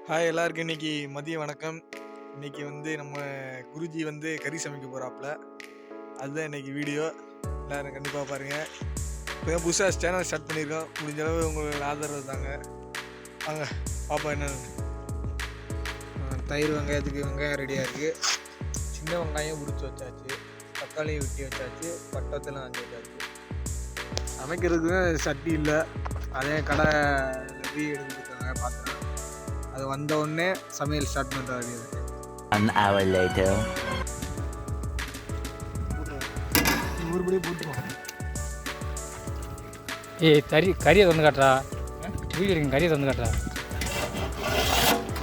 Hi எல்லாருக்கும் இன்னைக்கு மதிய வணக்கம். இன்னைக்கு நம்ம குருஜி கறி சமைக்க போகிறாப்புல. அதுதான் இன்னைக்கு வீடியோ. எல்லோரும் கண்டிப்பாக பாருங்கள். இப்போ புதுசாக சேனல் ஸ்டார்ட் பண்ணியிருக்கோம். முடிஞ்ச அளவு உங்கள் ஆதரவு தாங்க. வாங்க பாப்பா. என்ன தயிர் வெங்காயத்துக்கு வெங்காயம் ரெடியாக இருக்குது. சின்ன வெங்காயம் உரிச்சு வச்சாச்சு, தக்காளியும் வெட்டி வச்சாச்சு, பட்டத்தெல்லாம் அஞ்சு வச்சாச்சு. சமைக்கிறதுக்கு சட்டி இல்லை, அதே கடை ரெடி எடுத்துருக்காங்க பார்த்துக்கலாம். அது வந்த உடனே சமையல் ஸ்டார்ட் பண்ணுறாரு. 1 hour later. ஒருபடியே போட்டுருவோம். கறியை வந்து காட்டுறா. வீடு இருக்கு, கறியை வந்து காட்டுறா.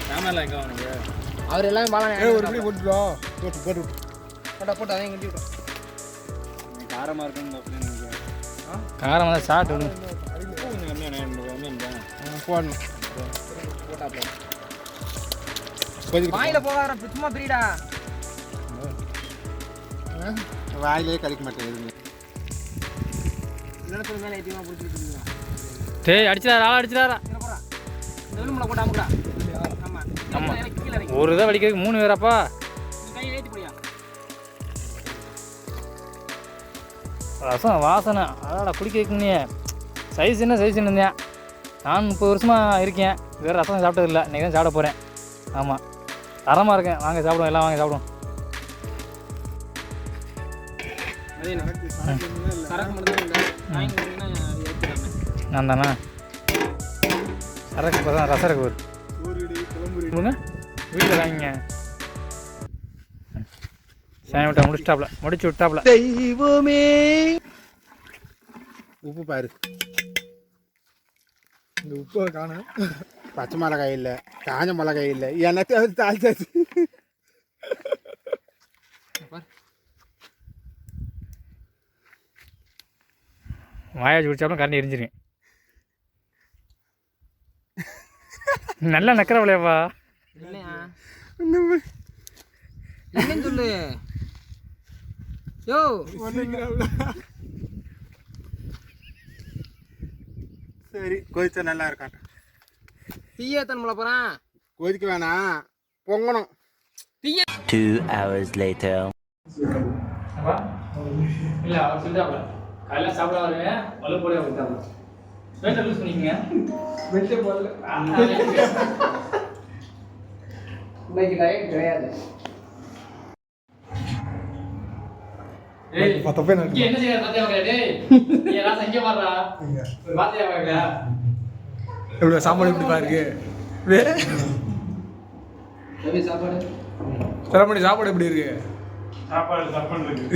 கேமரா எங்கே வாங்க? அவர் எல்லாமே பாலம் ஒருபடி போட்டுருவோம். போட்டு அதையும் கட்டி விட்டோம். காரமாக இருக்குன்னு அப்படின்னு காரம் தான் சாப்பிட்டு கொஞ்சம் போடணும். போட்டாப்ல வாயில போகாத சும்மா பிரிடா. வாயிலே கழிக்க மாட்டேன். நிலத்துல மேலே ஏற்றிமா பிடிச்சிட்டு டேய் அடிச்சிடாரா, ஆள் அடிச்சிடாரா. நெல்லுமுளை போட்டு அமுக்குடா. ஆமாம், ஒரு இதை வலிக்கிறதுக்கு 3 பேராப்பா. கையை ஏற்றி போடியா. ரசம் வாசனை அதாடா குடிக்கிறதுக்குன்னே. சைஸ் இருந்தேன். நான் 30 வருஷமாக இருக்கேன். வேறு ரசம் சாப்பிட்டதில்லை. இன்றைக்கி தான் சாப்பிட போகிறேன். ஆமாம், தரமாக இருக்கேன். வாங்க சாப்பிடுவோம், எல்லாம் வாங்க சாப்பிடுவோம். நான் தானே சரக்கு இப்போ தான் ரசரக்கு வருது. வீட்டில் வாங்கிங்க. சாமி விட்டா முடிச்சு விட்டாப்ல. தெய்வமே உப்பு பாரு. இந்த உப்பை காணும். பச்சை மிளகாய் இல்லை, காஞ்ச மிளகாய் இல்லை, என்னத்தையும் தாழ்த்தாச்சு. வாயாச்சு குடிச்சாலும் கரண்டி எரிஞ்சிருக்கேன். நல்லா நக்கற விளையாப்பா. என்னன்னு சொல்லு. யோ சரி, கொதிச்சா நல்லா இருக்கான். தீயத்தன் முளை போகிறான். கொதிக்க வேணாம், பொங்கணும். 2 hours later. இல்லை அவர் சொல்லிட்டாப்ல காலையில் சாப்பிட வருவேன், வலுப்போட விட்டாப்ல. ஸ்வேட்டர் யூஸ் பண்ணிக்கங்க. வெட்டு போடல இன்னைக்கு டயட் கிடையாது. என்ன செய்ய பாத்தியா? டேய் நீ எல்லாம் சங்க மாறா. பாத்தியா பாக்கா எப்படி சாப்பாடு எப்படி பாருக்கு? சாப்பாடு தரமணி சாப்பாடு எப்படி இருக்கு? சாப்பாடு இருக்கு.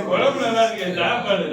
உங்களுக்கு நல்லா இருக்கு சாப்பாடு.